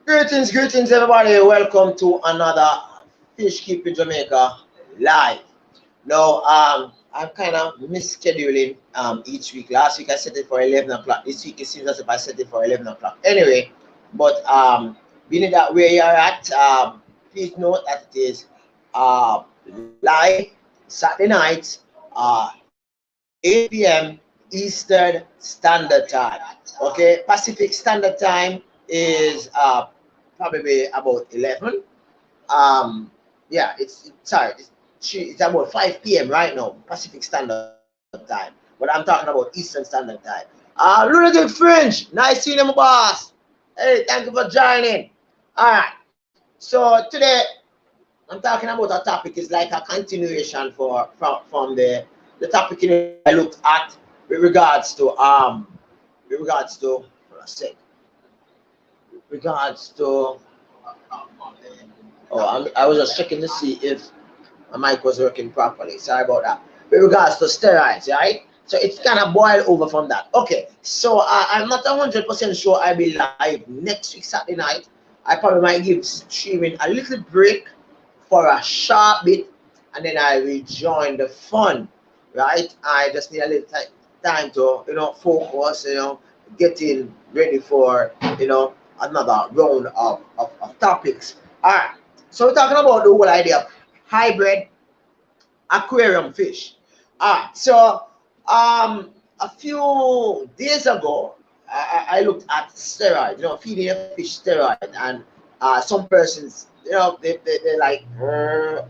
Greetings, everybody. Welcome to another Fish Keeping Jamaica live. Now, I'm kind of misscheduling each week. Last week I set it for 11 o'clock. This week it seems as if I set it for 11 o'clock. Anyway, but being that where you're at, please note that it is live Saturday night, uh, 8 p.m. Eastern Standard Time. Okay, Pacific Standard Time is probably about 11. Um, yeah, it's about 5 p.m. right now, Pacific Standard Time. But I'm talking about Eastern Standard Time. Lunatic Fringe, nice seeing you, my boss. Hey, thank you for joining. All right, so today I'm talking about a topic is like a continuation from the topic in which I looked at with regards to hold on a sec, regards to I was just checking to see if my mic was working properly. Sorry about that. With regards to steroids, right? So it's kind of boiled over from that. Okay, so I'm not 100% sure I'll be live next week Saturday night. I probably might give streaming a little break for a short bit, and then I rejoin the fun. Right? I just need a little time to focus, getting ready for another round of topics. All right. So we're talking about the whole idea of hybrid aquarium fish. All right. So a few days ago, I looked at steroids. Feeding a fish steroid, and some persons, they like, they were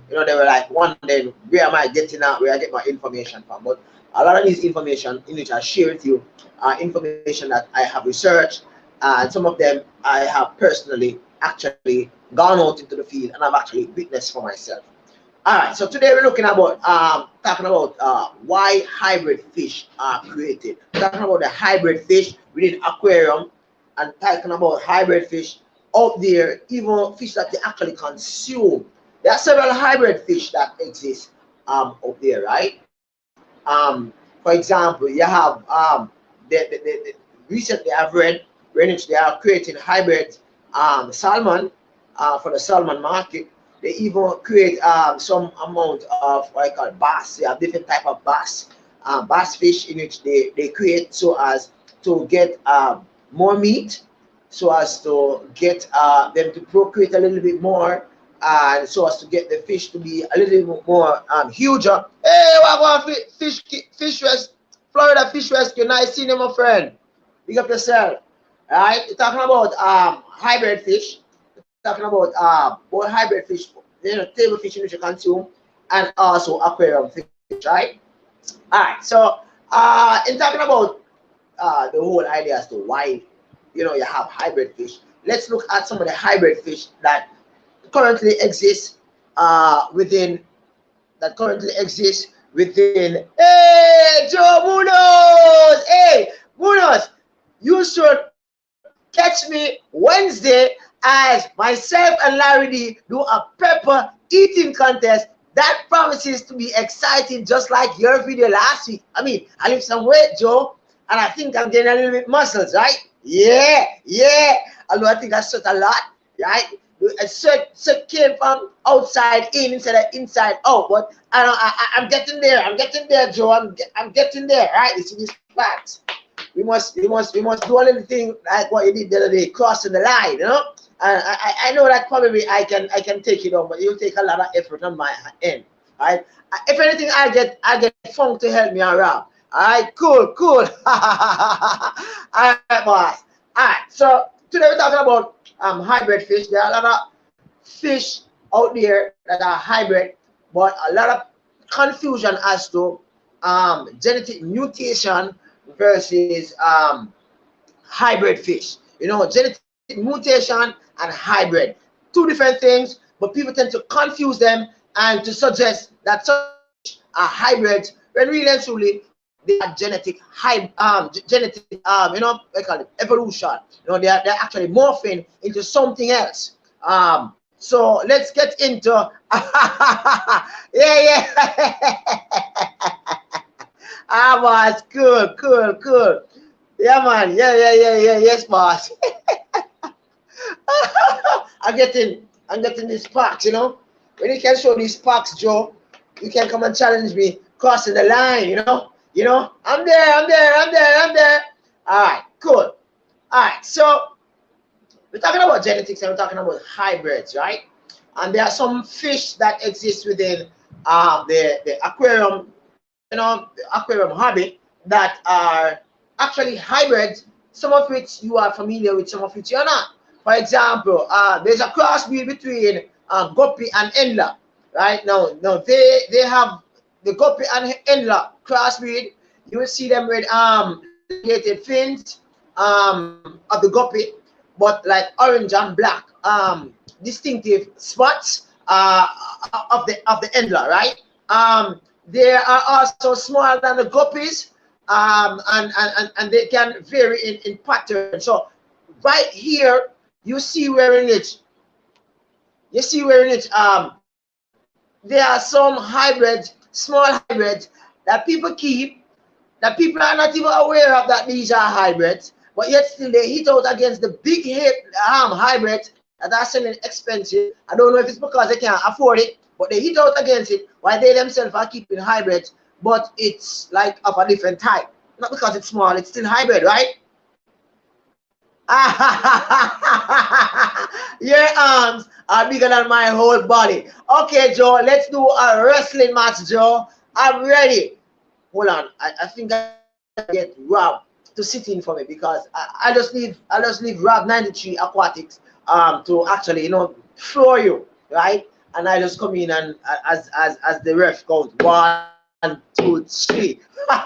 like wondering where am I getting at, where I get my information from. But a lot of this information in which I share with you are information that I have researched, and some of them I have personally actually gone out into the field and I've actually witnessed for myself. All right, so today we're looking about talking about why hybrid fish are created. We're talking about the hybrid fish within aquarium, and talking about hybrid fish out there, even fish that they actually consume. There are several hybrid fish that exist out there, right? For example, you have recently I've read in which they are creating hybrid salmon for the salmon market. They even create some amount of what I call bass. They have different type of bass fish in which they create so as to get more meat, so as to get them to procreate a little bit more, and so as to get the fish to be a little bit more huger. Hey, what about fish rest, Florida Fish Rescue? Nice seeing you, my friend. Big up yourself. All right, you're talking about hybrid fish. You're talking about both hybrid fish, table fish in which you consume, and also aquarium fish, right? All right, so in talking about the whole idea as to why you have hybrid fish, let's look at some of the hybrid fish that currently exist within Hey, Joe Munoz! Hey, Munoz, you should catch me Wednesday as myself and Larry D do a pepper eating contest that promises to be exciting, just like your video last week. I mean, I lift some weight, Joe, and I think I'm getting a little bit muscles, right? Yeah. Although I think I sweat a lot, right? Sweat came from outside in instead of inside out, but I'm getting there. Joe. I'm getting there, right? You see these facts. We must do a little thing like what you did the other day, crossing the line, And I know that probably I can take it on, but it'll take a lot of effort on my end. Right? If anything, I get Funk to help me around. Alright, cool. Alright, boss. Alright, so today we're talking about hybrid fish. There are a lot of fish out there that are hybrid, but a lot of confusion as to genetic mutation versus hybrid fish. Genetic mutation and hybrid, two different things, but people tend to confuse them and to suggest that some fish are hybrids when really and truly they are genetic they call it evolution. They're actually morphing into something else. So let's get into yeah. Boss, cool. Yeah, man. Yeah. Yes, boss. I'm getting these sparks, you know. When you can show these sparks, Joe, you can come and challenge me crossing the line, you know. You know, I'm there. All right, cool. All right, so we're talking about genetics and we're talking about hybrids, right? And there are some fish that exist within the aquarium, you know, the aquarium hobby that are actually hybrids, some of which you are familiar with, some of which you're not. For example, there's a crossbreed between guppy and endler, right? Now they have the guppy and endler crossbreed. You will see them with elongated fins of the guppy, but like orange and black distinctive spots of the endler, right? They are also smaller than the guppies, and they can vary in pattern. So right here, you see where in it, there are some hybrids, small hybrids that people keep, that people are not even aware of that these are hybrids, but yet still they hit out against the big hybrids that are selling expensive. I don't know if it's because they can't afford it, but they hit out against it while they themselves are keeping hybrids, but it's like of a different type. Not because it's small, it's still hybrid, right? Your arms are bigger than my whole body. Okay, Joe, let's do a wrestling match, Joe. I'm ready. Hold on, I think I get Rob to sit in for me because I just leave Rob 93 Aquatics to actually, you know, floor you, right? And I just come in and as the ref goes 1, 2, 3. All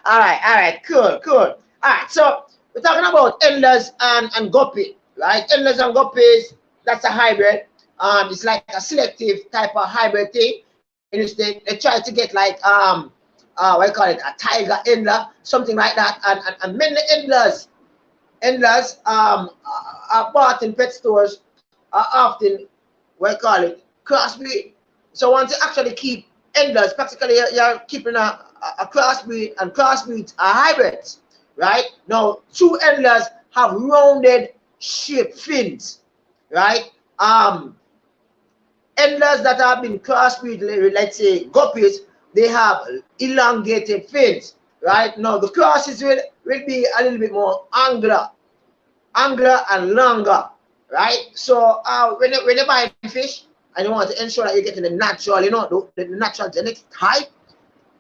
right, cool. All right, so we're talking about endlers and guppy, right? Endlers and guppies, that's a hybrid. It's like a selective type of hybrid thing. In which they try to get like what you call it, a tiger endler, something like that, and many endlers are bought in pet stores are often what you call it, crossbreed. So once you actually keep endlers, practically you're keeping a crossbreed, and crossbreeds are hybrids, right? Now, true endlers have rounded shaped fins, right? Endlers that have been crossbreed, let's say guppies, they have elongated fins, right? Now, the crosses will be a little bit more angular and longer, right? So when you buy fish and you want to ensure that you're getting the natural, you know, the natural genetic type,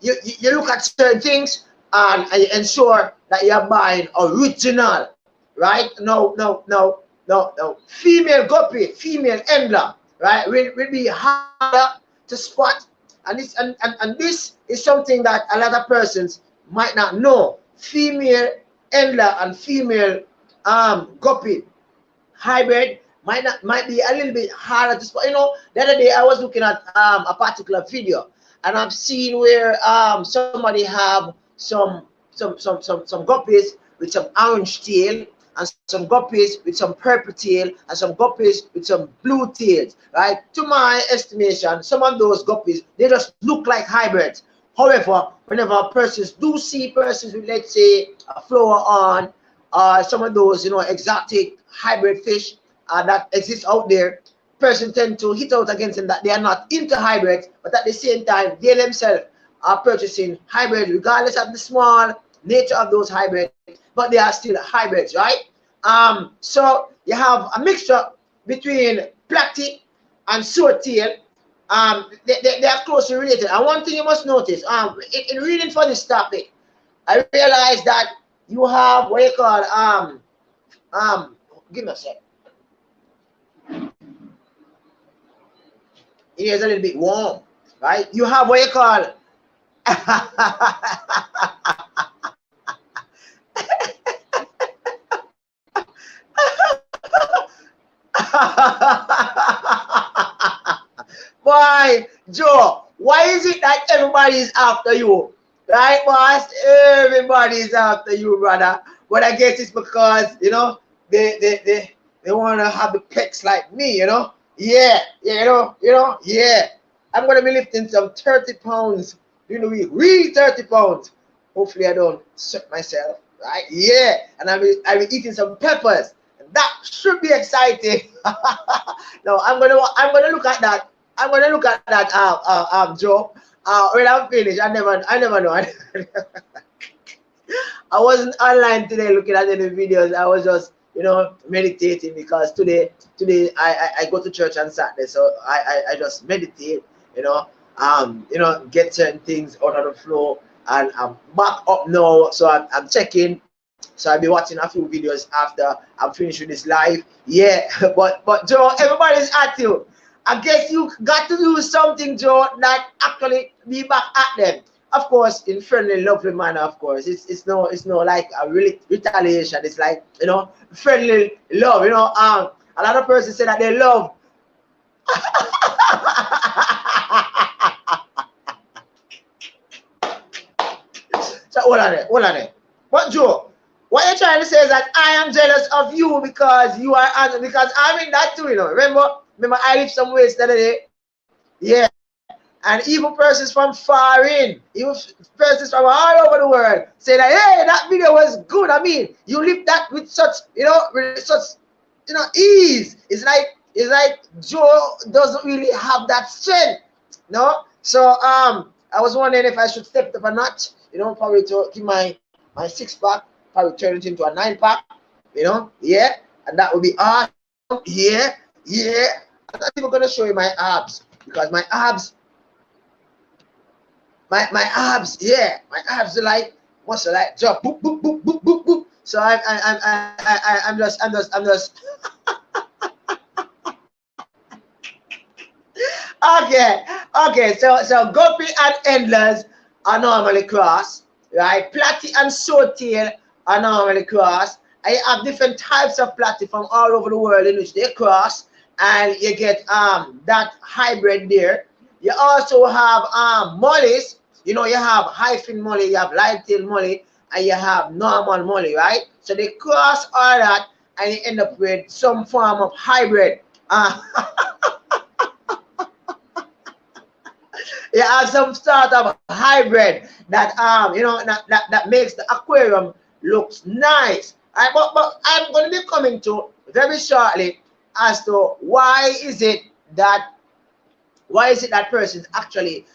you look at certain things and you ensure that you're buying original, right? No. Female guppy, female endler, right, will be harder to spot, and this is something that a lot of persons might not know. Female endler and female guppy hybrid might be a little bit harder to spot. You know, the other day I was looking at a particular video, and I've seen where somebody have some guppies with some orange tail, and some guppies with some purple tail, and some guppies with some blue tails, right? To my estimation, some of those guppies, they just look like hybrids. However, whenever persons do see persons with, let's say, a flower on, some of those, you know, exotic hybrid fish that exist out there, persons tend to hit out against them that they are not into hybrids, but at the same time, they themselves are purchasing hybrids, regardless of the small nature of those hybrids, but they are still hybrids, right? So you have a mixture between platy and swordtail. They are closely related. And one thing you must notice, in reading for this topic, I realized that you have what you call give me a sec. It is a little bit warm, right? You have what you call Boy, Joe, why is it that everybody's after you? Right, boss? Everybody's after you, brother. But I guess it's because, you know, they want to have the pecs like me, you know? Yeah, yeah. I'm going to be lifting some 30 pounds during the week. Really 30 pounds. Hopefully I don't sweat myself, right? Yeah. And I'll be eating some peppers. that should be exciting. No, I'm gonna look at that. I'm gonna look at that Joe. When I'm finished, I never know. I wasn't online today looking at any videos. I was just, you know, meditating because today I go to church on Saturday, so I just meditate, you know, get certain things out of the flow, and I'm back up now. So I'm checking. So I'll be watching a few videos after I'm finished with this live. Yeah, but Joe, everybody's at you. I guess you got to do something, Joe, that actually be back at them. Of course, in friendly, lovely manner. Of course, it's no like a really retaliation. It's like, you know, friendly love. You know, a lot of persons say that they love. So hold on it. But Joe, what you're trying to say is that I am jealous of you because you are because I'm in that too. You know, remember I live some ways the other day. Yeah. And even persons from far in, even persons from all over the world say that, hey, that video was good. I mean, you live that with such, you know, ease. It's like Joe doesn't really have that strength, no. So I was wondering if I should step up a notch, you know, probably to keep my 6-pack, probably turn it into a 9-pack, you know, yeah, and that would be awesome. Yeah. I'm not even gonna show you my abs because my abs. My abs, yeah, my abs are like muscle like jump, boop boop boop boop boop boop. So I'm just okay. So guppy and endless are normally cross, right? Platy and short-tail are normally cross. I have different types of platy from all over the world in which they cross, and you get that hybrid there. You also have mollies. You know, you have hyphen molly, you have light tail molly, and you have normal molly, right? So they cross all that, and you end up with some form of hybrid. You have some sort of hybrid that you know, that makes the aquarium looks nice. Right? But I'm going to be coming to very shortly as to why is it that persons actually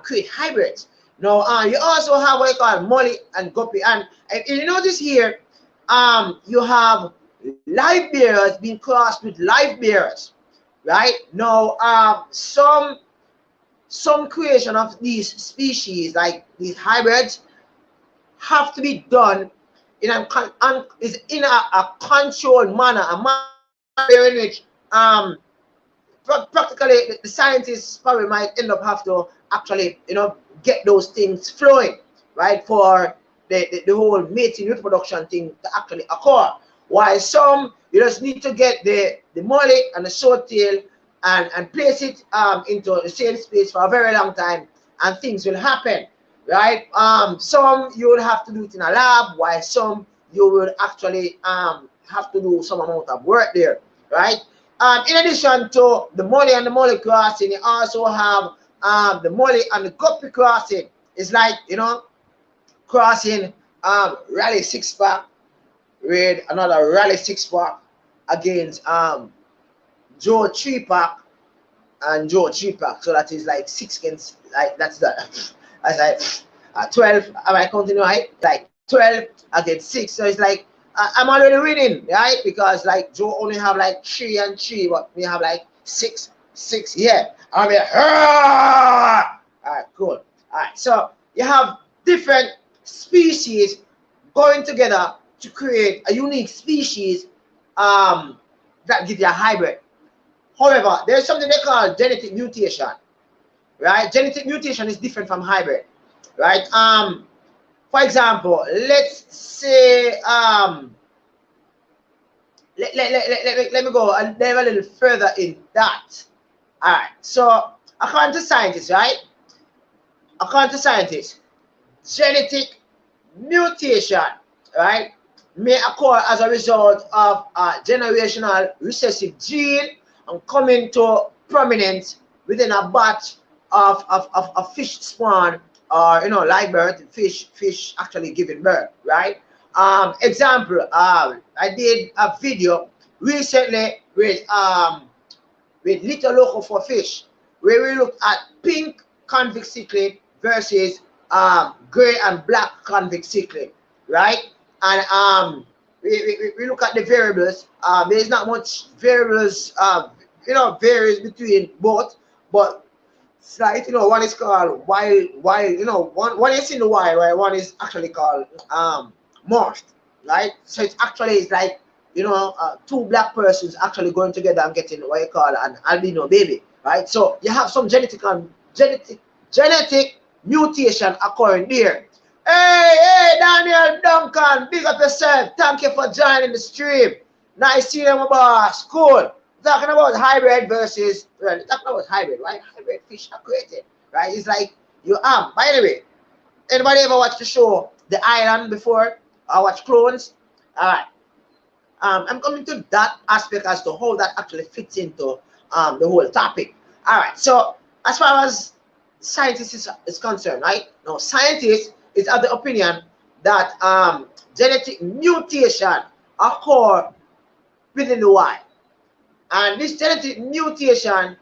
create hybrids. Now, you also have what you call molly and guppy, and you notice here, you have live bearers being crossed with live bearers, right? Now, some creation of these species, like these hybrids, have to be done in a controlled manner, a manner in which practically the scientists probably might end up have to actually, you know, get those things flowing, right, for the whole mating reproduction thing to actually occur. While some, you just need to get the molly and the short tail and place it into the same space for a very long time, and things will happen, right? Some you will have to do it in a lab, while some you will actually have to do some amount of work there, right? In addition to the molly and the molly crossing, you also have the molly and the guppy crossing. It's like, you know, crossing Rally 6-pack with another Rally 6-pack against Joe 3-pack and Joe 3-pack. So that is like 6 against, like, that's like 12. Am I counting right? Like 12 against 6. So it's like I'm already winning, right? Because like Joe only have like 3 and 3, but we have like 6. Yeah. I mean, all right, cool. All right, so you have different species going together to create a unique species that gives you a hybrid. However, there's something they call genetic mutation, right? Genetic mutation is different from hybrid, right? For example, let's say let me go a little further in that. All right, so according to scientists, right? According to scientists, genetic mutation, right, may occur as a result of a generational recessive gene and coming to prominence within a batch of fish spawn, or, you know, live birth, fish actually giving birth, right? Example, I did a video recently with Little Loco for Fish, where we look at pink convict cichlid versus gray and black convict cichlid, right? And we look at the variables. There is not much variables, varies between both, but it's like, one is called wild, one is in the wild, right? One is actually called morphed, right? So it's like, two black persons actually going together and getting what you call an albino baby, right? So you have some genetic mutation occurring there. Hey, Daniel Duncan, big up yourself. Thank you for joining the stream. Nice seeing you, my boss. Cool. Talking about hybrid versus, talking about hybrid, right? Hybrid fish are created, right? It's like you by the way, anybody ever watched the show The Island before? Or watch Clones? All right. I'm coming to that aspect as to how that actually fits into the whole topic. All right. So as far as scientists is concerned, right? Now, scientists is of the opinion that genetic mutation occur within the wild. And this genetic mutation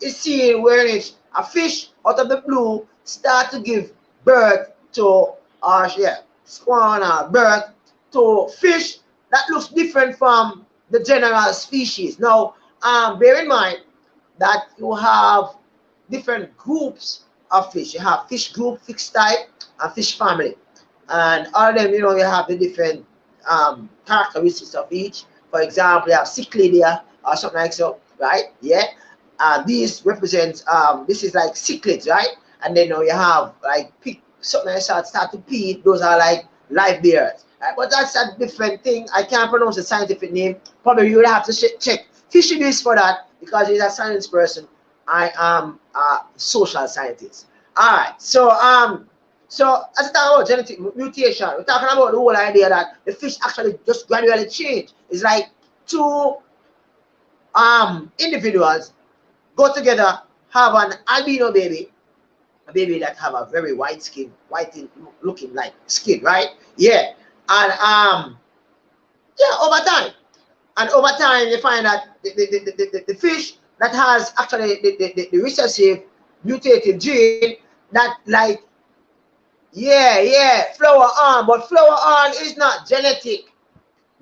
is seen where a fish out of the blue start to give birth to, spawn or birth to fish that looks different from the general species. Now, bear in mind that you have different groups of fish. You have fish group, fish type, and fish family. And all of them, you have the different characteristics of each. For example, you have cichlidia or something like so, right? Yeah. These represents, this is like cichlids, right? And then you have like something like that start to pee. Those are like live bears. Right? But that's a different thing. I can't pronounce the scientific name. Probably you would have to check fisheries for that because he's a science person. I am a social scientist. All right. So as we talk about genetic mutation, we're talking about the whole idea that the fish actually just gradually change. It's like two individuals go together, have an albino baby, a baby that have a very white skin, looking like skin, right? Yeah. And over time you find that the fish that has actually the recessive mutated gene that like flower on, but flower on is not genetic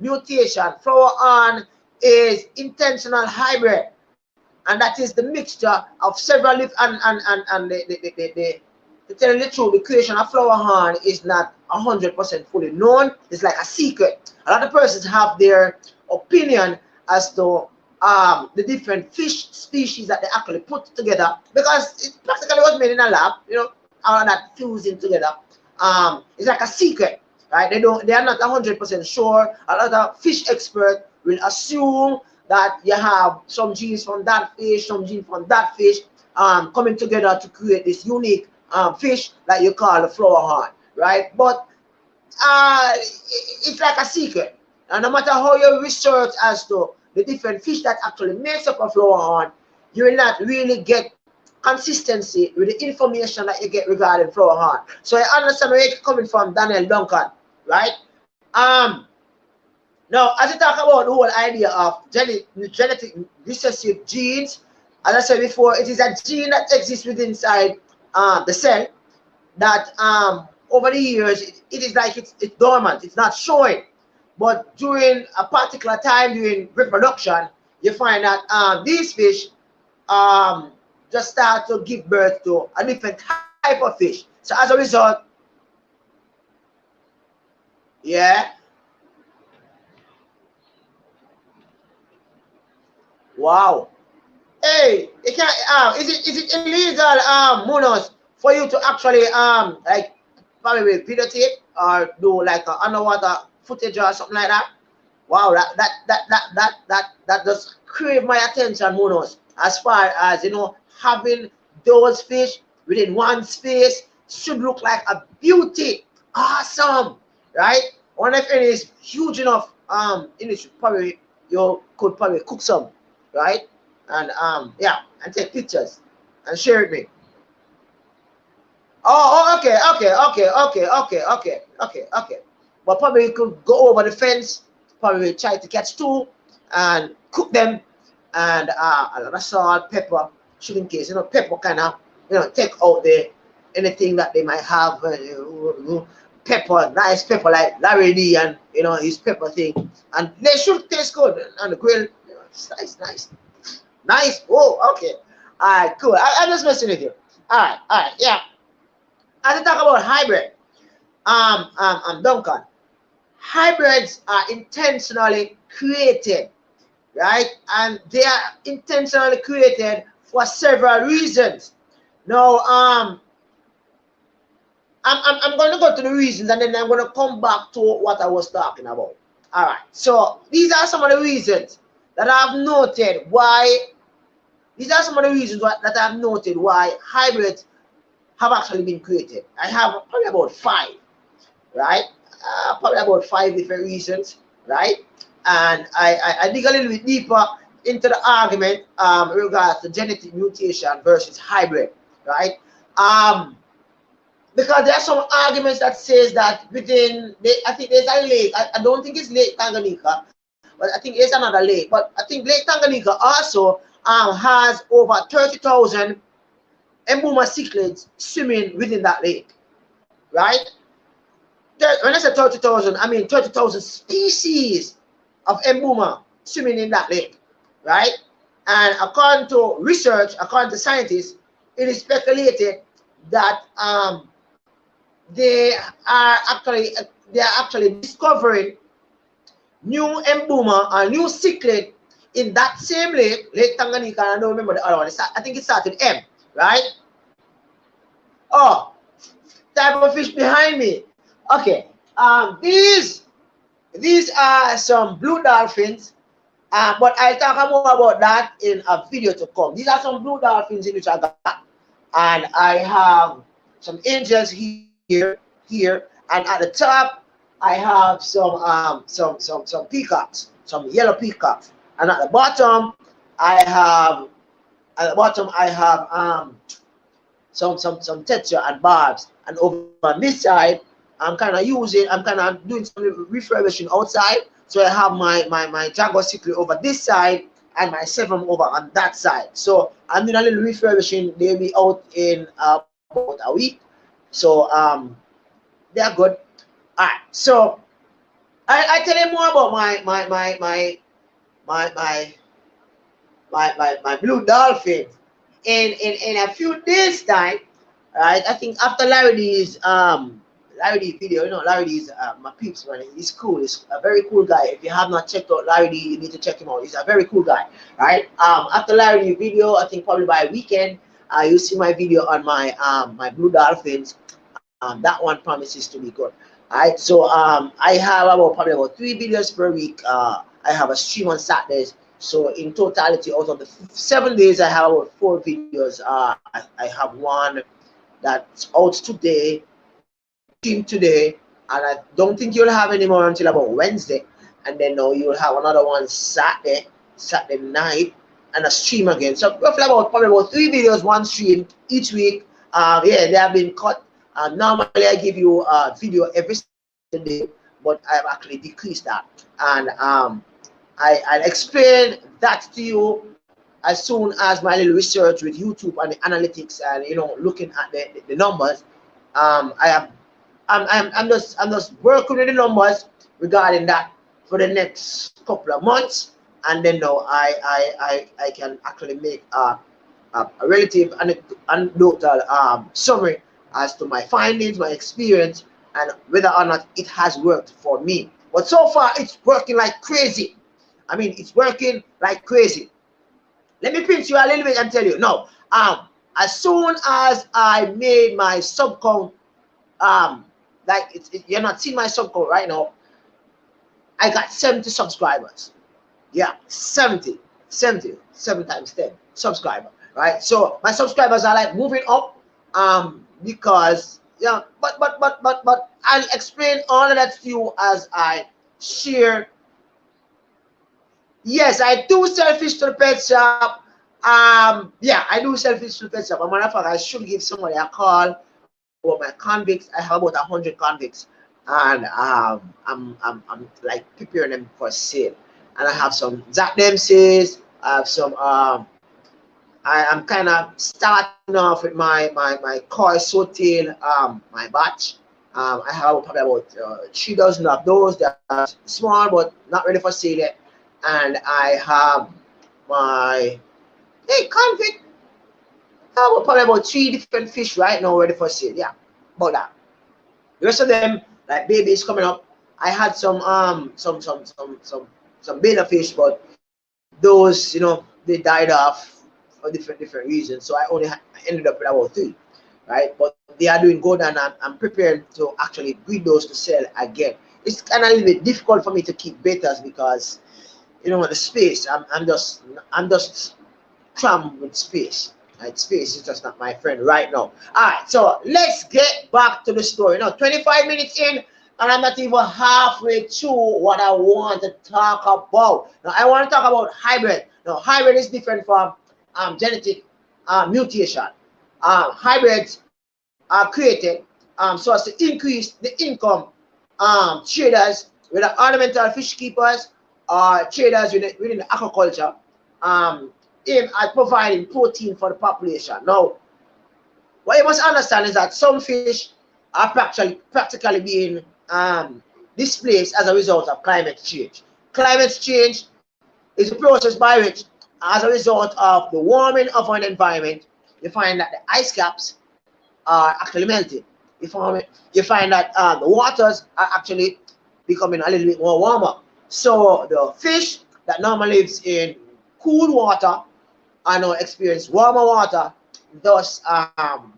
mutation. Flower on is intentional hybrid, and that is the mixture of several and to tell you the truth, the creation of flower horn is not 100% fully known. It's like a secret. A lot of persons have their opinion as to the different fish species that they actually put together because it practically was made in a lab, all of that fusing together. It's like a secret, right? They are not 100% sure. A lot of fish experts will assume that you have some genes from that fish, some genes from that fish, coming together to create this unique fish that you call the flower horn, right? But it's like a secret, and no matter how you research as to the different fish that actually makes up a flower horn, you will not really get consistency with the information that you get regarding flower horn. So I understand where you're coming from, Daniel Duncan, right? Now, as we talk about the whole idea of genetic recessive genes, as I said before, it is a gene that exists within inside the cell that over the years it is like it's dormant, it's not showing. But during a particular time during reproduction, you find that these fish just start to give birth to a different type of fish. So as a result, wow. Hey, you can't. Is it illegal, Munoz, for you to actually like probably videotape or do like an underwater footage or something like that? Wow, that just crave my attention, Munoz. As far as having those fish within one space should look like a beauty. Awesome, right? One if it is huge enough, you could probably cook some, right? And and take pictures and share it with me. Oh, okay. But probably you could go over the fence, probably try to catch two, and cook them, and a lot of salt, pepper, should in case, pepper kind of, take out the anything that they might have, pepper, nice pepper like Larry D and his pepper thing, and they should taste good on the grill. It's nice. Oh, okay. All right, cool. I'm just messing with you. All right, yeah. As I talk about hybrid, Duncan, hybrids are intentionally created, right? And they are intentionally created for several reasons. Now, I'm going to go to the reasons, and then I'm going to come back to what I was talking about. All right. So these are some of the reasons that I've noted why. These are some of the reasons that I've noted why hybrids have actually been created. I have probably about 5, right? Probably about 5 different reasons, right? And I dig a little bit deeper into the argument in regards to genetic mutation versus hybrid, right? Because there are some arguments that says that I think there's a lake. I don't think it's Lake Tanganyika, but I think there's another lake. But I think Lake Tanganyika also has over 30,000 Mbuma cichlids swimming within that lake, right? When I say 30,000, I mean 30,000 species of Mbuma swimming in that lake, right? And according to research, according to scientists, it is speculated that they are actually discovering new Mbuma or new cichlid in that same lake, Lake Tanganyika. I don't remember the other one. I think it started with M, right? Oh, type of fish behind me. Okay. These are some blue dolphins, but I'll talk more about that in a video to come. These are some blue dolphins in which I got, and I have some angels here, and at the top I have some peacocks, some yellow peacocks, and at the bottom I have some texture and barbs, and over on this side I'm kind of doing some refurbishing outside. So I have my Jaguar cichlid over this side and my 7 over on that side. So I'm doing a little refurbishing. They'll be out in about a week. So they're good. All right. So I tell you more about my blue dolphin in a few days time. Right. I think after Larry D's video, Larry D's my peeps, man. He's cool. He's a very cool guy. If you have not checked out Larry D, you need to check him out. He's a very cool guy, right? After Larry D video, I think probably by weekend, you'll see my video on my blue dolphins. That one promises to be good. All right. So I have probably about 3 videos per week. I have a stream on Saturdays. So in totality, out of the 7 days, I have about 4 videos. I have one that's out today, today, and I don't think you'll have any more until about Wednesday, and then you'll have another one Saturday night, and a stream again. So roughly probably about 3 videos, 1 stream each week. Yeah, they have been cut. Normally I give you a video every Saturday, but I've actually decreased that, and I'll explain that to you as soon as my little research with YouTube and the analytics and looking at the numbers. I'm just working with the numbers regarding that for the next couple of months, and then I can actually make a relative anecdotal summary as to my findings, my experience, and whether or not it has worked for me. But so far, it's working like crazy. I mean, it's working like crazy. Let me pinch you a little bit and tell you. No, as soon as I made my sub count, you're not seeing my sub count right now. I got 70 subscribers. Yeah, 70 times 10 subscriber, right? So my subscribers are like moving up, because but I'll explain all of that to you as I share. Yes, I do sell fish to the pet shop. Yeah, I do sell fish to the pet shop. As a matter of fact, I should give somebody a call about my convicts. I have about 100 convicts, and I'm like preparing them for sale. and I have some Jack Dempsey's. I have some I'm kind of starting off with my koi sotil, my batch. I have probably about 3 dozen of those. They are small but not ready for sale yet. And I have my convict. I have probably about 3 different fish right now ready for sale. Yeah, about that. The rest of them, like babies coming up. I had some beta fish, but those, you know, they died off for different reasons. So I ended up with about 3, right? But they are doing good, and I'm prepared to actually breed those to sell again. It's kind of a little bit difficult for me to keep betas because, you know, the space. I'm just crammed with space. Right? Space is just not my friend right now. All right, so let's get back to the story. Now, 25 minutes in, and I'm not even halfway through what I want to talk about. Now, I want to talk about hybrid. Now, hybrid is different from genetic mutation. Hybrids are created so as to increase the income traders, whether ornamental fish keepers or traders within the aquaculture, aim at providing protein for the population. Now, what you must understand is that some fish are practically being displaced as a result of climate change. Climate change is a process by which, as a result of the warming of an environment, you find that the ice caps are actually melting. You find that the waters are actually becoming a little bit more warmer. So the fish that normally lives in cool water are now experience warmer water. Thus,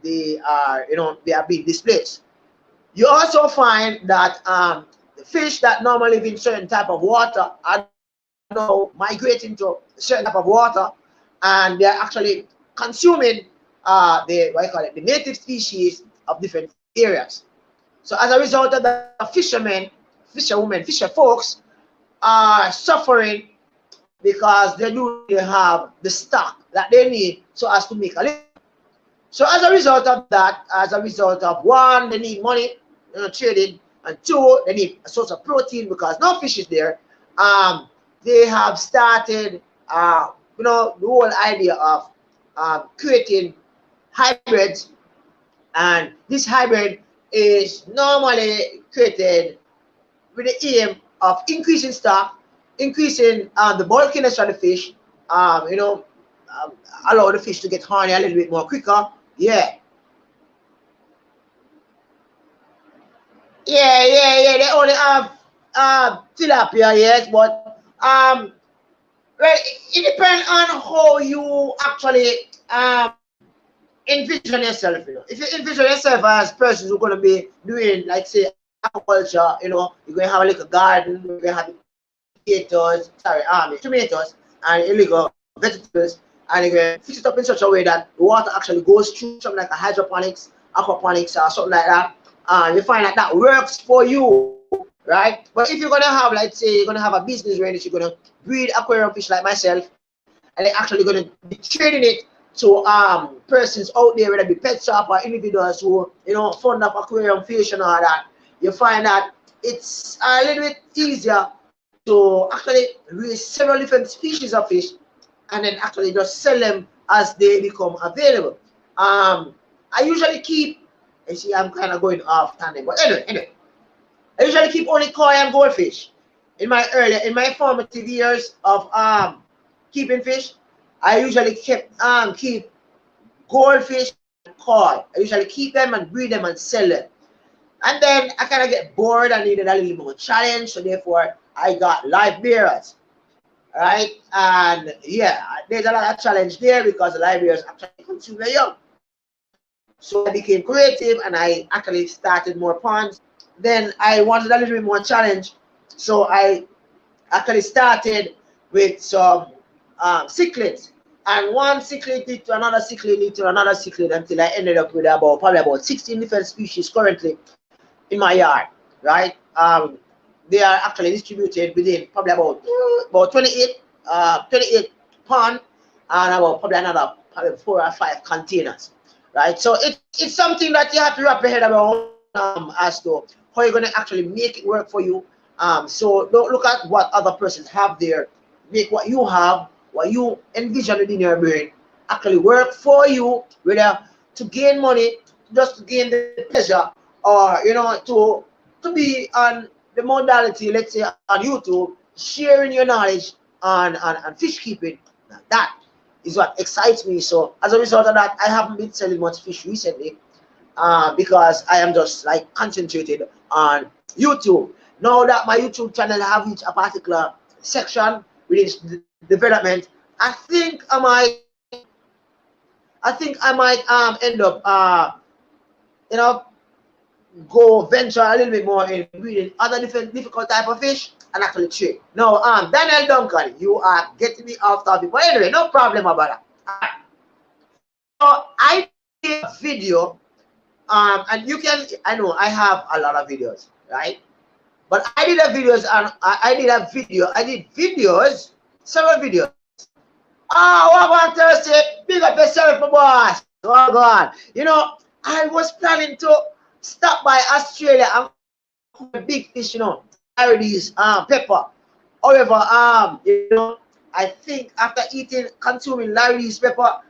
they are being displaced. You also find that the fish that normally live in certain type of water are now migrating to a certain type of water, and they're actually consuming the native species of different areas. So as a result of that, fishermen, fisherwomen, fisher folks are suffering because they do have the stock that they need so as to make a living. So as a result of that, as a result of one, they need money, trading, and 2, they need a source of protein because no fish is there. They have started, the whole idea of creating hybrids, and this hybrid is normally created with the aim of increasing stock, increasing the bulkiness of the fish, allow the fish to get horny a little bit more quicker. Yeah. They only have tilapia, yes, but well, it depends on how you actually envision yourself. If you envision yourself as persons who are going to be doing, like, say, aquaculture, you're going to have a little garden, you're going to have tomatoes, and illegal vegetables, and you're going to fix it up in such a way that the water actually goes through something like a hydroponics, aquaponics, or something like that. You find that works for you, right? But if you're going to have, like, say, you're going to have a business where you're going to breed aquarium fish like myself, and they're actually going to be trading it to persons out there, whether it be pet shop or individuals who fond of aquarium fish and all that, you find that it's a little bit easier to actually raise several different species of fish and then actually just sell them as they become available. I usually keep, you see, I'm kind of going off tandem, but anyway, I usually keep only koi and goldfish. In my formative years of keeping fish, I usually keep goldfish and koi. I usually keep them and breed them and sell them. And then I kind of get bored and needed a little more challenge, so therefore I got live bearers, right? And yeah, there's a lot of challenge there because the live bearers actually consume very young. So I became creative and I actually started more ponds. Then I wanted a little bit more challenge, so I actually started with some cichlids. And one cichlid lead to another cichlid lead to another cichlid until I ended up with probably about 16 different species currently in my yard, right? They are actually distributed within probably about 28 pond and about probably another 4 or 5 containers, right? So it's something that you have to wrap your head around as to how you're going to actually make it work for you So don't look at what other persons have there. Make what you have, what you envision within your brain, actually work for you, whether to gain money, just to gain the pleasure, or to be on the modality, let's say on YouTube, sharing your knowledge on fish keeping. Now that is what excites me. So as a result of that, I haven't been selling much fish recently, because I am just like concentrated on YouTube. Now that my YouTube channel have reached a particular section with its development, I think I might end up you know go venture a little bit more in breeding other difficult type of fish and actually trade. Now, Daniel Duncan, you are getting me off topic, but anyway, no problem about that. So I did a video, and I know I have a lot of videos, right? But I did videos, several videos. What about Thursday? Big up yourself, my boss. Oh God, I was planning to stop by Australia and cook big fish, Irish pepper. However, I think after consuming Larry's pepper,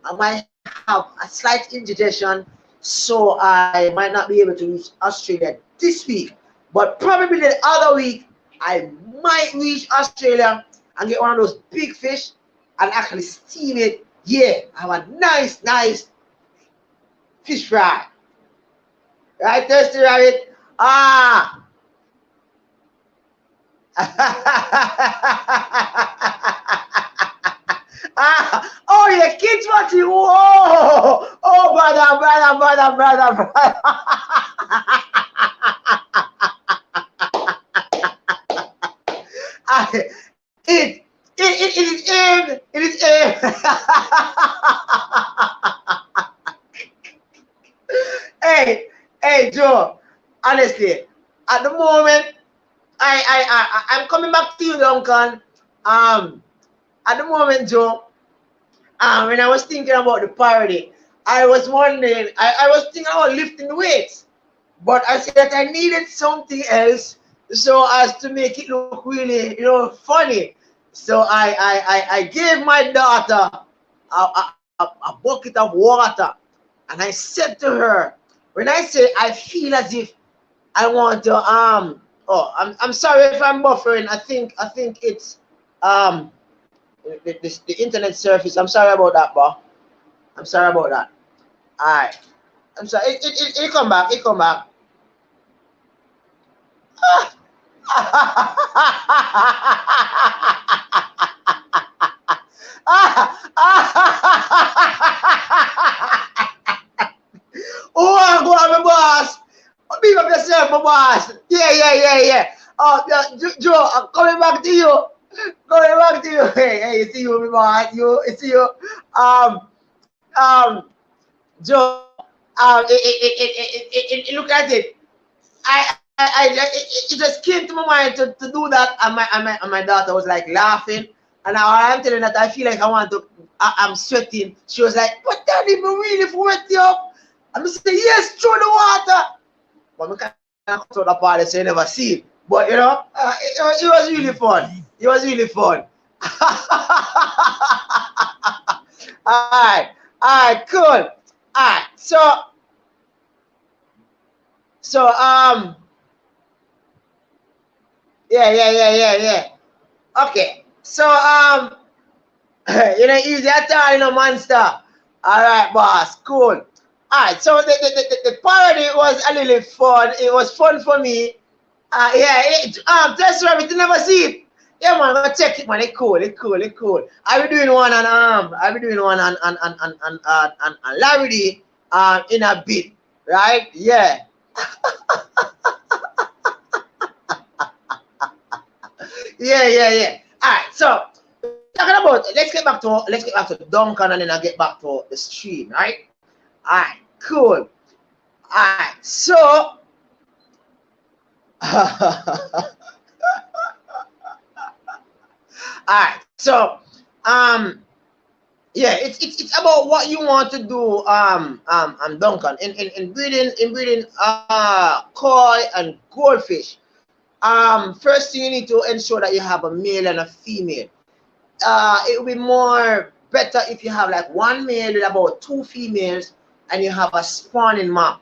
I might have a slight indigestion, so I might not be able to reach Australia this week. But probably the other week, I might reach Australia and get one of those big fish and actually steam it. Yeah, have a nice fish fry. Right, Thirsty Rabbit? Oh, yeah, kids watching. Whoa! Oh, brother. It is aimed. It is aimed. Hey, Joe. Honestly, at the moment, I'm coming back to you, Duncan. At the moment, Joe, when I was thinking about the parody, I was wondering, I was thinking about lifting the weights, but I said that I needed something else so as to make it look really, funny. So I gave my daughter a bucket of water, and I said to her, when I say I feel as if I want to I'm sorry if I'm buffering. I think it's the internet surface. I'm sorry about that, bro. I'm sorry about that. Alright. I'm sorry. It come back. It come back. Oh, go on, my boss. Big up yourself, my boss. Yeah. Oh, Joe, I'm coming back to you. Hey, you see you, my boss. You see you. Joe. Look at it. It just came to my mind to do that, and my daughter was like laughing, and now I'm telling her that I feel like I'm sweating. She was like, "But Daddy, we really wet you up." I'm saying, "Yes, throw the water." But we can't throw the party, so you never see it. But it was really fun. It was really fun. All right, cool. All right, so yeah. Okay, so easy at all, monster. All right, boss, cool. All right, so the parody was a little fun. It was fun for me. Test Rabbit, you never see it. Yeah, man, go check it, man. It's cool. I'll be doing one on Larry in a bit, right? Yeah. Yeah. All right, so talking about, let's get back to Duncan, and then I'll get back to the stream, right? All right, cool. All right, so alright, so yeah, it's about what you want to do, Duncan, in breeding koi and goldfish. first thing you need to ensure that you have a male and a female. It will be more better if you have like one male with about 2 females and you have a spawning map.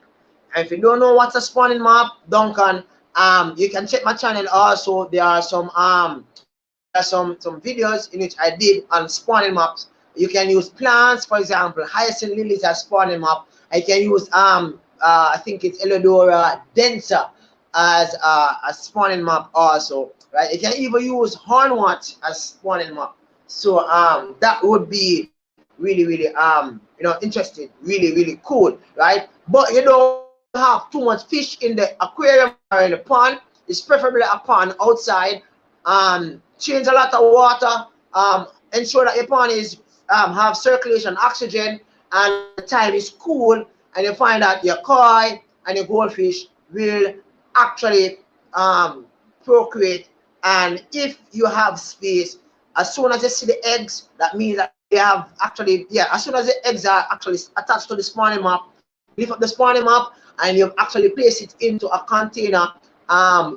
And if you don't know what's a spawning map, Duncan, you can check my channel also. There are some videos in which I did on spawning maps. You can use plants, for example, hyacinth lilies as spawning map. I can use I think it's Elodora densa as a spawning map also, right? You can even use hornwort as spawning map. So that would be really interesting, really cool, right? But you don't have too much fish in the aquarium or in the pond. It's preferably a pond outside. Change a lot of water. Ensure that your pond is have circulation, oxygen, and the time is cool, and you find that your koi and your goldfish will actually procreate. And if you have space, as soon as you see the eggs, that means that they have actually, as soon as the eggs are actually attached to the spawning map, lift up the spawning map and you actually place it into a container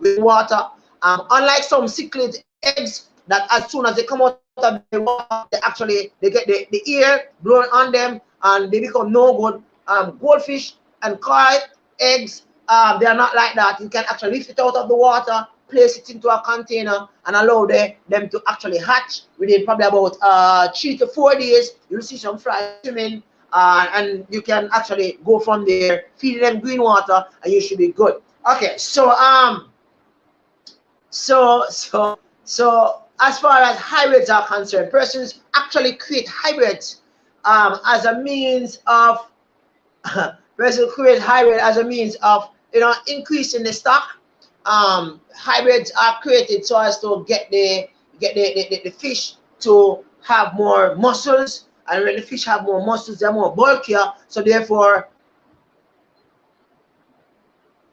with water. Unlike some cichlid eggs that as soon as they come out of the water, they get the air blowing on them and they become no good. Goldfish and koi eggs, they are not like that. You can actually lift it out of the water, place it into a container, and allow them to actually hatch within probably about 3 to 4 days. You'll see some fry swimming, and you can actually go from there, feed them green water, and you should be good. Okay, so as far as hybrids are concerned, persons actually create hybrids as a means of increasing the stock. Hybrids are created so as to get the fish to have more muscles, and when the fish have more muscles, they're more bulkier. So therefore,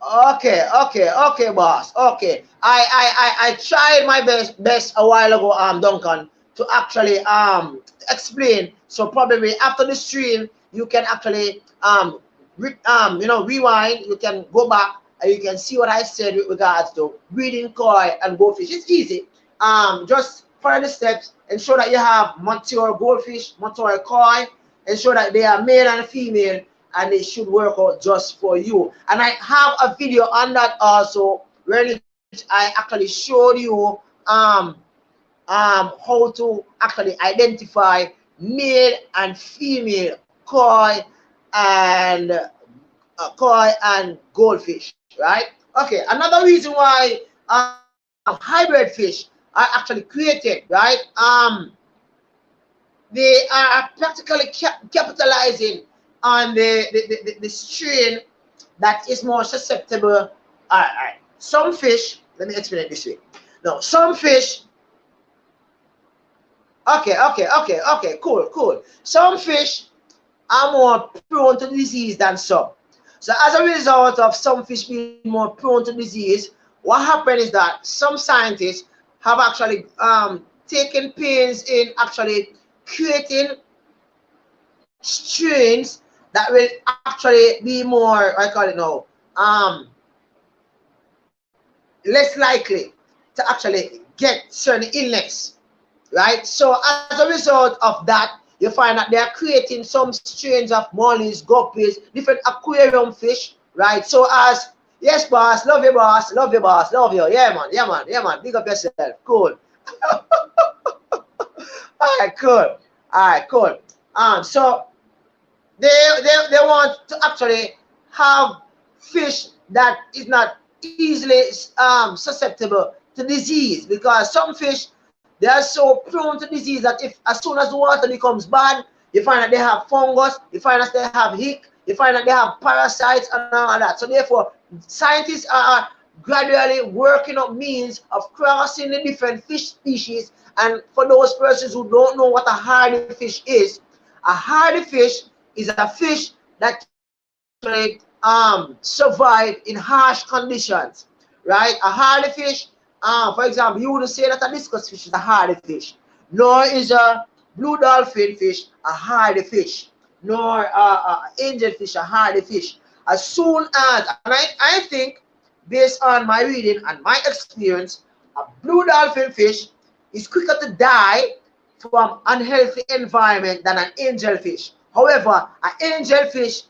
okay, boss. Okay, I tried my best a while ago, Duncan, to actually explain. So probably after the stream, you can actually rewind. You can go back and you can see what I said with regards to breeding koi and goldfish. It's easy. Just follow the steps. Ensure that you have mature goldfish, mature koi. Ensure that they are male and female, and it should work out just for you. And I have a video on that also, where I actually showed you how to actually identify male and female koi and goldfish, right? Okay, another reason why hybrid fish are actually created, right? They are practically capitalizing on the strain that is more susceptible. All right. Some fish, let me explain it this way. Now, some fish, okay, cool. Some fish are more prone to disease than some. So as a result of some fish being more prone to disease, what happened is that some scientists have actually taken pains in actually creating strains that will actually be more, I call it now, less likely to actually get certain illness, right? So as a result of that, you find that they are creating some strains of mollies, guppies, different aquarium fish, right? So as, yes, boss, love you, boss, love you. Yeah, man, big up yourself. Cool. All right, cool. So they want to actually have fish that is not easily susceptible to disease, because some fish, they are so prone to disease that if as soon as the water becomes bad, you find that they have fungus, you find that they have hic, you find that they have parasites and all that. So therefore, scientists are gradually working up means of crossing the different fish species. And for those persons who don't know what a hardy fish is, a hardy fish is a fish that actually survive in harsh conditions, right? A hardy fish, for example, you wouldn't say that a discus fish is a hardy fish, nor is a blue dolphin fish a hardy fish, nor angel fish a hardy fish. As soon as, and I think based on my reading and my experience, a blue dolphin fish is quicker to die from unhealthy environment than an angelfish. However, an angelfish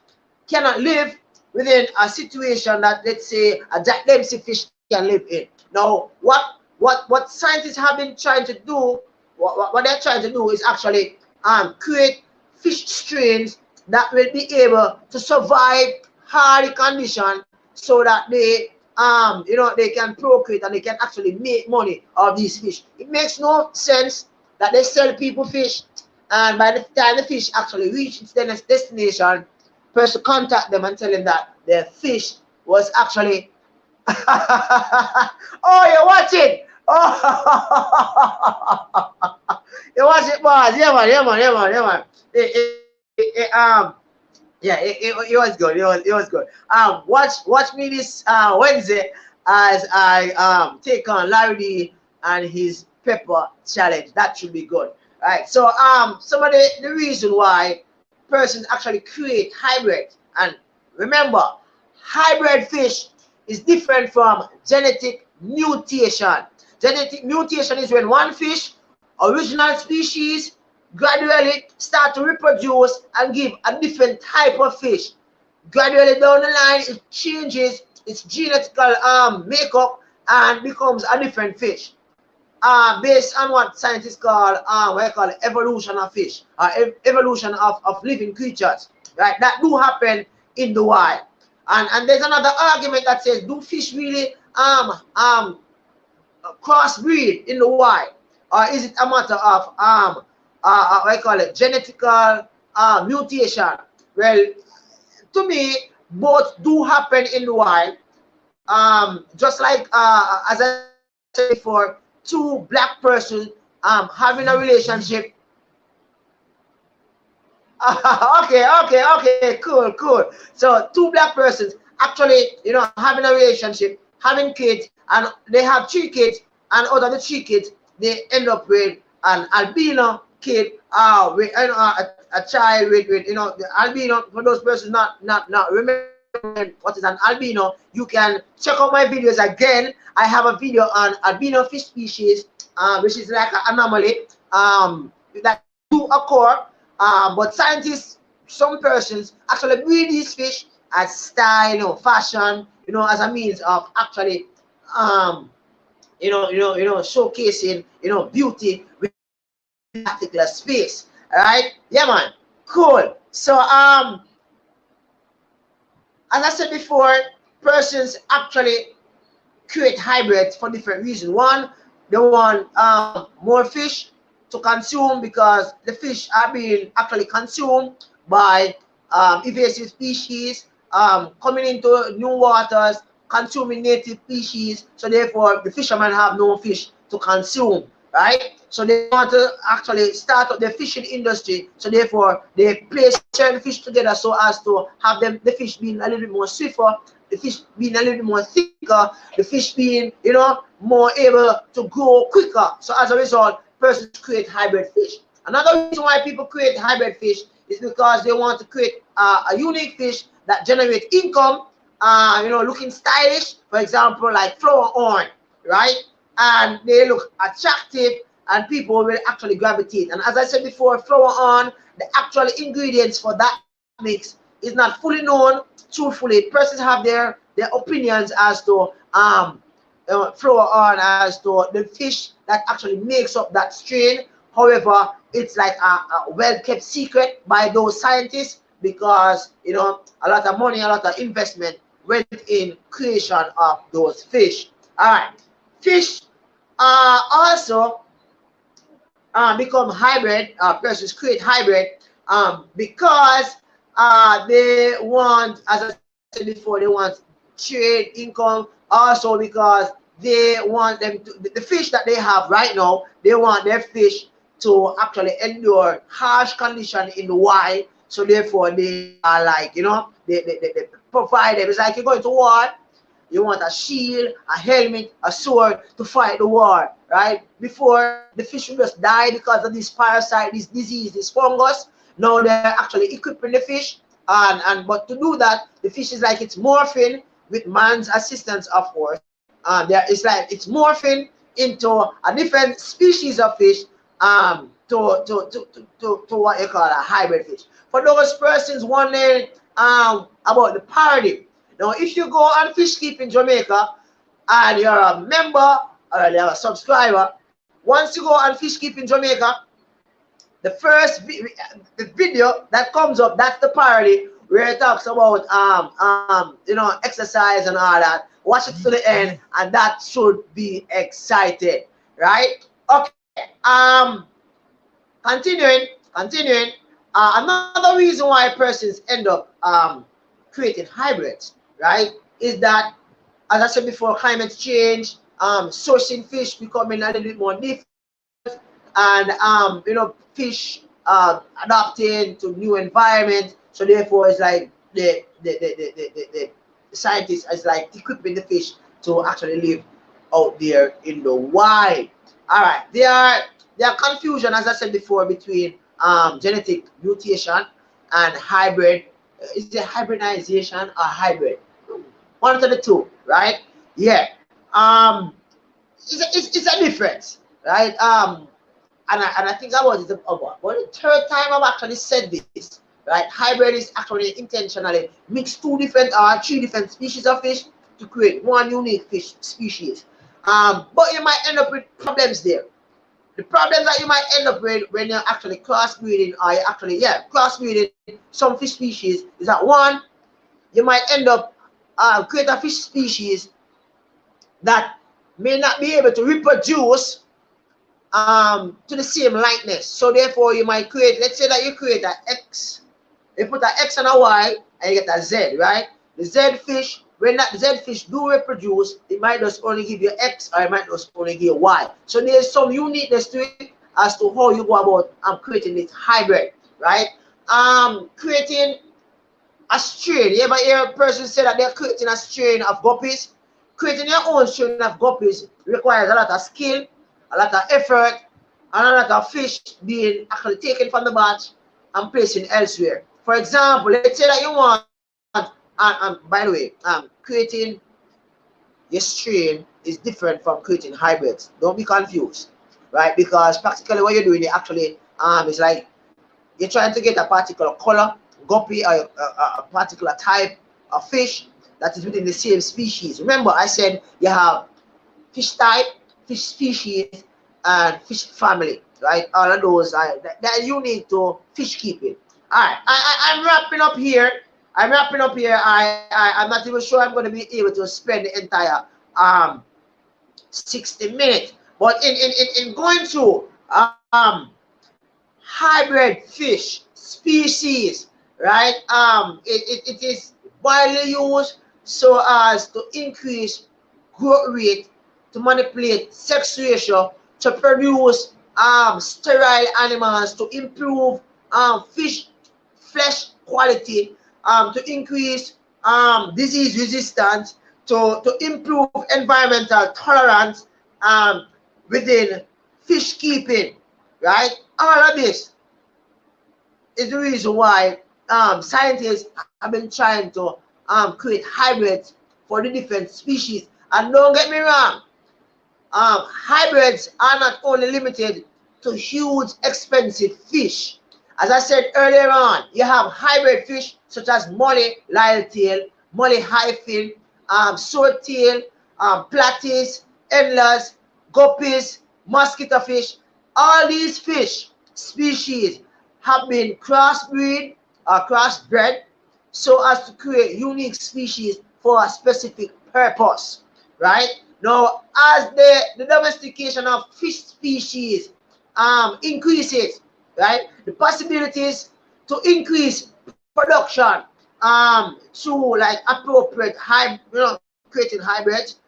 cannot live within a situation that, let's say, a Jack Dempsey fish can live in. Now, what scientists have been trying to do, what they're trying to do is actually create fish strains that will be able to survive hard conditions so that they they can procreate and they can actually make money of these fish. It makes no sense that they sell people fish, and by the time the fish actually reach its destination, person contact them and tell them that their fish was actually oh, you watch it. Oh, you watch it, boys. Yeah, man. Yeah, it was good. It was good. Watch me this Wednesday as I take on Larry D and his pepper challenge. That should be good. All right. So some of the reason why persons actually create hybrids, and remember, hybrid fish is different from genetic mutation. Genetic mutation is when one fish, original species, gradually start to reproduce and give a different type of fish. Gradually down the line, it changes its genetical makeup and becomes a different fish. Based on what scientists call what I call evolution of fish, evolution of living creatures, right? That do happen in the wild. And there's another argument that says, do fish really crossbreed in the wild, or is it a matter of what I call it, genetical mutation? Well, to me, both do happen in the wild. Just like as I said before, two black persons having a relationship. Okay, cool. So two black persons actually, having a relationship, having kids, and they have 3 kids, and out of the 3 kids, they end up with an albino kid, with a child with the albino. For those persons not remember what is an albino, you can check out my videos again. I have a video on albino fish species, which is like an anomaly that do occur. But scientists, some persons actually breed these fish as style, fashion, as a means of actually, showcasing, beauty with a particular space. All right, yeah, man, cool. So, as I said before, persons actually create hybrids for different reasons. One, they want more fish to consume because the fish are being actually consumed by invasive species, coming into new waters, consuming native species. So therefore, the fishermen have no fish to consume, right? So they want to actually start up the fishing industry. So therefore, they place certain fish together so as to have the fish being a little bit more swifter, the fish being a little bit more thicker, the fish being, more able to grow quicker. So as a result, persons create hybrid fish. Another reason why people create hybrid fish is because they want to create a unique fish that generates income, looking stylish, for example, like flower horn, right? And they look attractive and people will actually gravitate. And as I said before, flower horn, the actual ingredients for that mix is not fully known. Truthfully, persons have their opinions as to flower horn, as to the fish that actually makes up that strain. However, it's like a well-kept secret by those scientists because, a lot of money, a lot of investment went in creation of those fish. All right. Fish also become hybrid, persons create hybrid because they want, as I said before, they want trade income, also because they want them to, the fish that they have right now, they want their fish to actually endure harsh conditions in the wild. So therefore, they are like, they provide them. It's like you're going to war. You want a shield, a helmet, a sword to fight the war, right? Before, the fish will just die because of this parasite, this disease, this fungus. Now they're actually equipping the fish, but to do that, the fish is like it's morphing, with man's assistance, of course, there is like it's morphing into a different species of fish, to what you call a hybrid fish. For those persons wondering about the paradigm, now if you go on fish keep in Jamaica and you're a member or you're a subscriber, once you go on fish keep in Jamaica, the first the video that comes up, that's the parody where it talks about you know, exercise and all that. Watch it to the end, and that should be excited, right? Okay. Continuing. Another reason why persons end up creating hybrids, right, is that, as I said before, climate change, sourcing fish becoming a little bit more difficult, and you know, fish adapting to new environment. So therefore, it's like the scientists is like equipping the fish to actually live out there in the wild. All right, there are confusion, as I said before, between genetic mutation and hybrid. Is it hybridization or hybrid? One of the two, right? Yeah. It's a difference, right? And I think that was about the third time I've actually said this, right? Hybrid is actually intentionally mix two different or three different species of fish to create one unique fish species. But you might end up with problems there. The problems that you might end up with when you're actually crossbreeding, or you're actually, crossbreeding some fish species, is that one, you might end up create a fish species that may not be able to reproduce to the same likeness. So therefore, you might create, let's say that you create an X, you put an X and a Y, and you get a Z, right? The Z fish, when that Z fish do reproduce, it might just only give you X, or it might just only give you Y. So there's some uniqueness to it as to how you go about creating this hybrid, right? Creating a strain. You ever hear a person say that they're creating a strain of guppies? Creating your own strain of guppies requires a lot of skill, a lot of effort, and a lot of fish being actually taken from the batch and placing elsewhere. For example, let's say that you want, by the way, creating your strain is different from creating hybrids. Don't be confused, right? Because practically what you're doing, you actually, it's like you're trying to get a particular color, guppy, or a particular type of fish that is within the same species. Remember, I said you have fish type, fish species, and fish family, right? All of those are they're unique to fish keeping. All right, I'm wrapping up here. I'm not even sure I'm going to be able to spend the entire 60 minutes. But in going through hybrid fish species, right? It is widely used so as to increase growth rate, to manipulate sex ratio, to produce sterile animals, to improve fish flesh quality, to increase disease resistance, to improve environmental tolerance within fish keeping, right? All of this is the reason why scientists have been trying to create hybrids for the different species. And don't get me wrong, hybrids are not only limited to huge expensive fish. As I said earlier on, you have hybrid fish such as molly lyre-tail, molly hyphin, swordtail, platies, endlers, guppies, mosquito fish. All these fish species have been crossbreed or crossbred so as to create unique species for a specific purpose, right? Now, as the domestication of fish species increases, right, the possibilities to increase production through like appropriate creating hybrids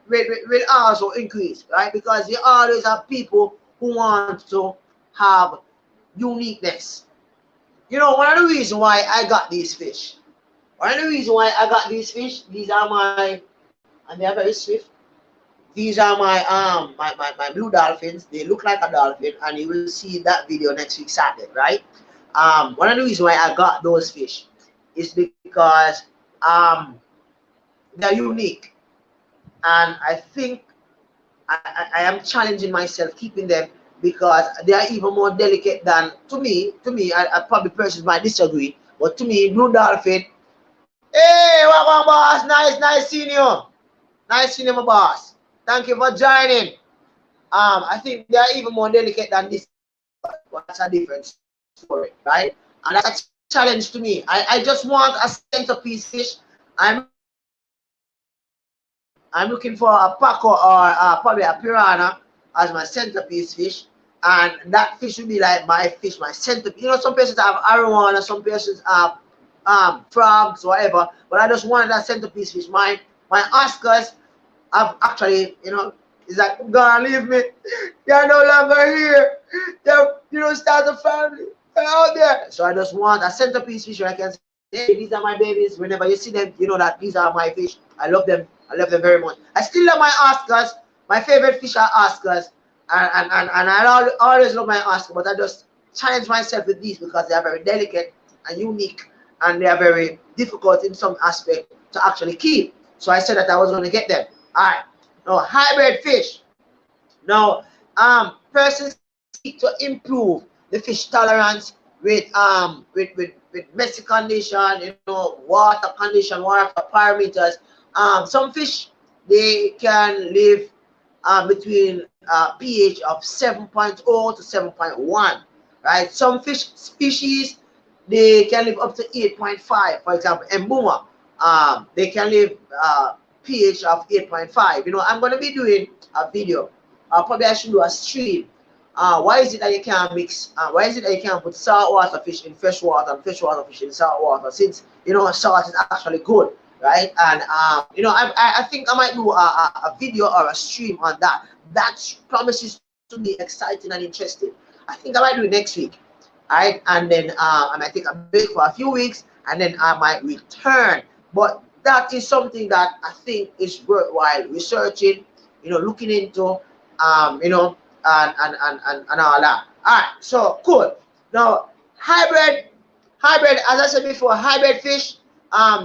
will also increase, right? Because you always have people who want to have uniqueness. You know, one of the reasons why I got these fish, these are my, and they are very swift. These are my my blue dolphins. They look like a dolphin, and you will see that video next week Saturday, right? One of the reasons why I got those fish is because they're unique, and I think I am challenging myself keeping them because they are even more delicate than I probably persons might disagree, but to me, blue dolphin. Hey, welcome, boss. Nice seeing you. Nice seeing you, my boss. Thank you for joining. I think they are even more delicate than this. What's a different story, right? And that's a challenge to me. I just want a centerpiece fish. I'm looking for a paco or probably a piranha as my centerpiece fish, and that fish will be like my fish, my centerpiece. You know, some places have arowana, some places have frogs, whatever. But I just wanted that centerpiece fish. My Oscars have actually, you know, it's like, God, leave me. They're no longer here. They're, start a family. They're out there. So I just want a centerpiece fish where I can say, hey, these are my babies. Whenever you see them, you know that these are my fish. I love them. I love them very much. I still love my Oscars. My favorite fish are Oscars. And I always love my Oscars, but I just challenge myself with these because they are very delicate and unique, and they are very difficult in some aspect to actually keep. So I said that I was going to get them. All right. Now, hybrid fish. Now, persons seek to improve the fish tolerance with messy condition, you know, water condition, water parameters. Some fish, they can live between pH of 7.0 to 7.1, right? Some fish species, they can live up to 8.5. For example, embuma, they can live pH of 8.5. You know, I'm going to be doing a video. Probably I should do a stream. Why is it that you can't mix? Why is it that you can't put saltwater fish in fresh water and freshwater fish in salt water? Since, you know, salt is actually good, right? And you know, I think I might do a video or a stream on that. That promises to be exciting and interesting. I think I might do it next week, right? And then I might take a break for a few weeks, and then I might return. But that is something that I think is worthwhile researching, you know, looking into, you know, and all that. All right, so cool. Now, hybrid, as I said before, hybrid fish,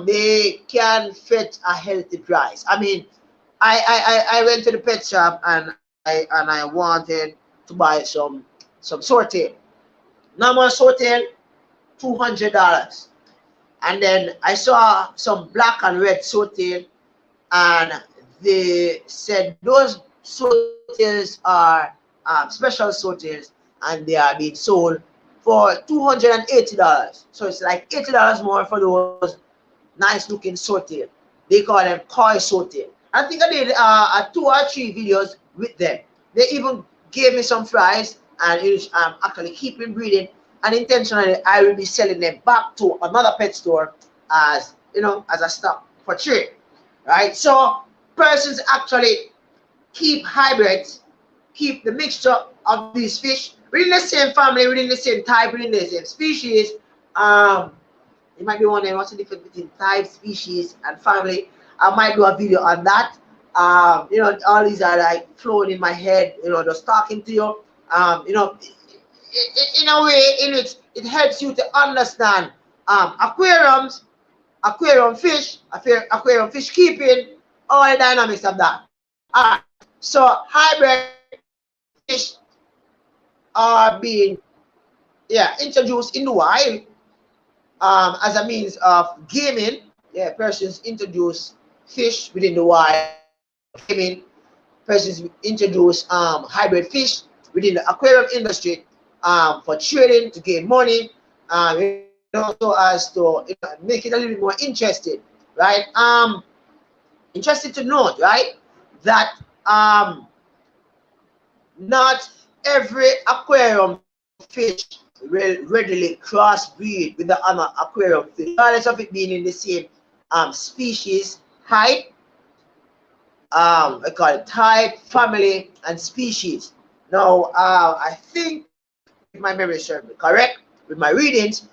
they can fit a healthy price. I mean, I went to the pet shop and I wanted to buy some swordtail. Normal swordtail, $200. And then I saw some black and red swordtail, and they said those swordtails are special swordtails, and they are being sold for $280. So it's like $80 more for those nice looking swordtail. They call them koi swordtail. I think I did 2 or 3 videos with them. They even gave me some fries, and I'm actually keeping breeding. And intentionally, I will be selling them back to another pet store as, you know, as a stock for trade, right? So persons actually keep hybrids, keep the mixture of these fish within the same family, within the same type, within the same species. You might be wondering what's the difference between type, species, and family. I might do a video on that. You know, all these are like flowing in my head, you know, just talking to you. You know, in a way in which it helps you to understand aquariums, aquarium fish keeping, all the dynamics of that. All right. So hybrid fish are being introduced in the wild as a means of gaming. Yeah, persons introduce fish within the wild gaming. Persons introduce hybrid fish within the aquarium industry for trading to gain money, you know, so as to, you know, make it a little bit more interesting, right? Interesting to note, right, that not every aquarium fish will readily crossbreed with the other aquarium fish, regardless of it being in the same species, height, I call it type, family, and species. Now, I think, if my memory serves me correct, with my readings,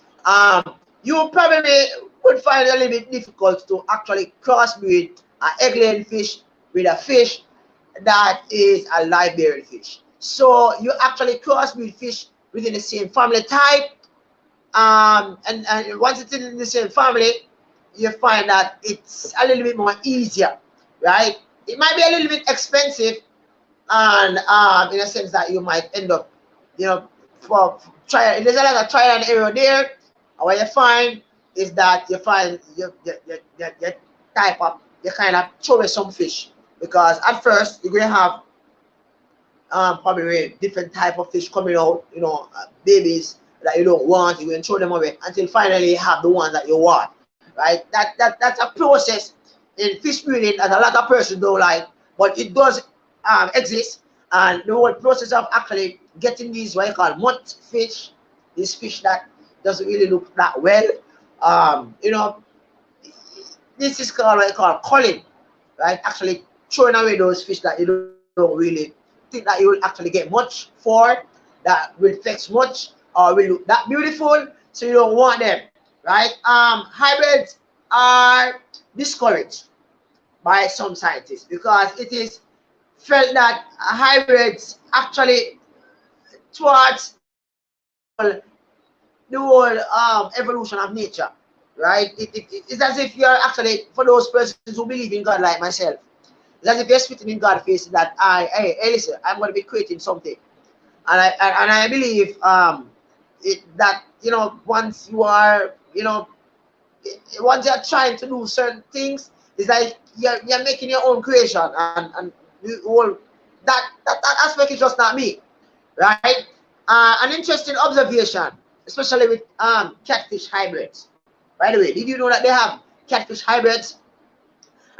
you probably would find it a little bit difficult to actually crossbreed an egg-laying fish with a fish that is a live-bearing fish. So you actually crossbreed fish within the same family type, and once it's in the same family, you find that it's a little bit more easier, right? It might be a little bit expensive, and in a sense that you might end up, you know, for try. There's a lot of trial and error there. And what you find is that you find you type up, you kind of throw away some fish, because at first you're going to have probably different type of fish coming out, you know, babies that you don't want, you're going to throw them away until finally you have the ones that you want, right? That's a process in fish breeding that a lot of persons don't like, but it does exist. And the whole process of actually getting these what you call mud fish, these fish that doesn't really look that well, you know, this is called what I call culling, right? Actually throwing away those fish that you don't really think that you will actually get much for, that will fetch much or will look that beautiful, so you don't want them, right? Hybrids are discouraged by some scientists because it is felt that hybrids actually towards the whole evolution of nature, right? It's as if you're actually, for those persons who believe in God like myself, it's as if you're spitting in God's face that hey, listen, I'm going to be creating something, and I believe that, you know, once you are, you know, once you're trying to do certain things, it's like you're making your own creation, and the whole that aspect is just not me, right? An interesting observation, especially with catfish hybrids. By the way, did you know that they have catfish hybrids?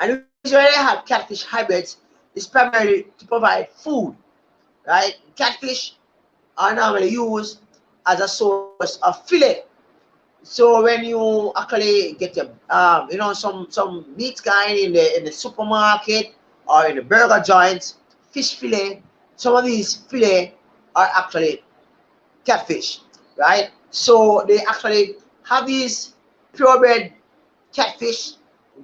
And the reason why they have catfish hybrids is primarily to provide food, right? Catfish are normally used as a source of fillet. So when you actually get your you know, some meat kind in the supermarket or in the burger joints, fish fillet, some of these fillet are actually catfish, right? So they actually have these purebred catfish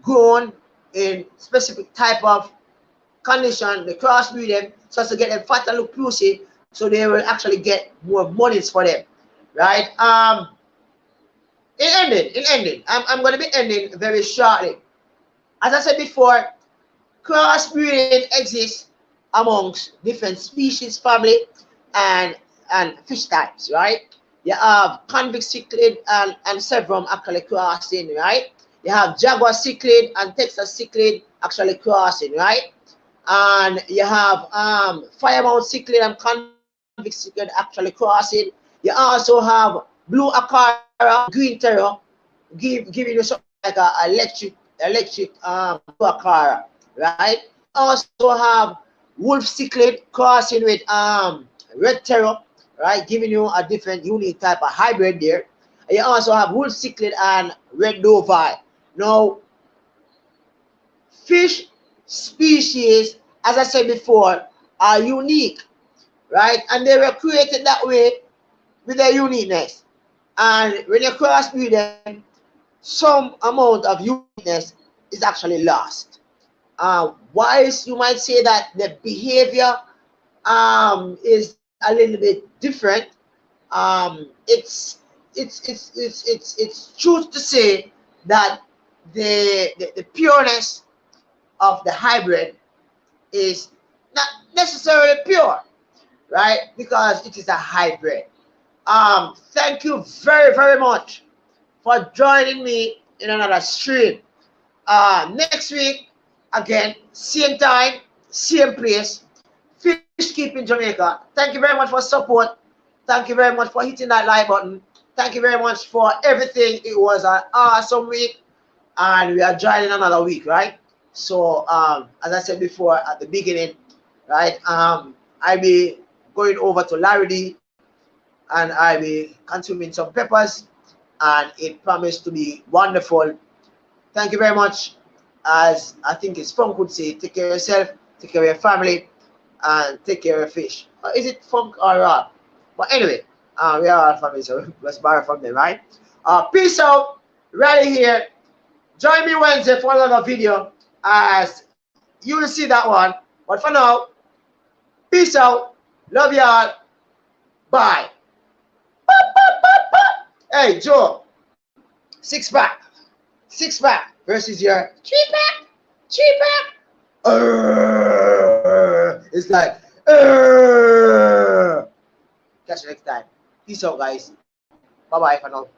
grown in specific type of condition. They crossbreed them so as to get them fat and look juicy, so they will actually get more monies for them, right? In ending, I'm going to be ending very shortly. As I said before, crossbreeding exists amongst different species, family, and fish types, right? You have convict cichlid and severum actually crossing, right? You have jaguar cichlid and Texas cichlid actually crossing, right? And you have firemount cichlid and convict cichlid actually crossing. You also have blue aquara, green terror, giving you something like a electric blue aquara, right? You also have wolf cichlid crossing with red terror, right? Giving you a different unique type of hybrid there. And you also have wolf cichlid and red dovi. Now, fish species, as I said before, are unique, right? And they were created that way with their uniqueness. And when you crossbreed them, some amount of uniqueness is actually lost. Why you might say that the behavior is a little bit different. It's true to say that the pureness of the hybrid is not necessarily pure, right? Because it is a hybrid. Thank you very much for joining me in another stream. Next week, again, same time, same place, Fish Keeping Jamaica. Thank you very much for support. Thank you very much for hitting that like button. Thank you very much for everything. It was an awesome week, and we are joining another week, right? So, as I said before at the beginning, right, I'll be going over to Larry D, and I'll be consuming some peppers, and it promised to be wonderful. Thank you very much. As I think it's Funk would say, take care of yourself, take care of your family, and take care of fish. Or is it Funk or Rob? But anyway, we are all family, so let's borrow from them, right? Peace out. Right here. Join me Wednesday for another video, as you will see that one. But for now, peace out. Love y'all. Bye. Hey, Joe. 6 pack. 6-pack versus your 3-pack. It's like, catch you next time. Peace out, guys. Bye bye for now.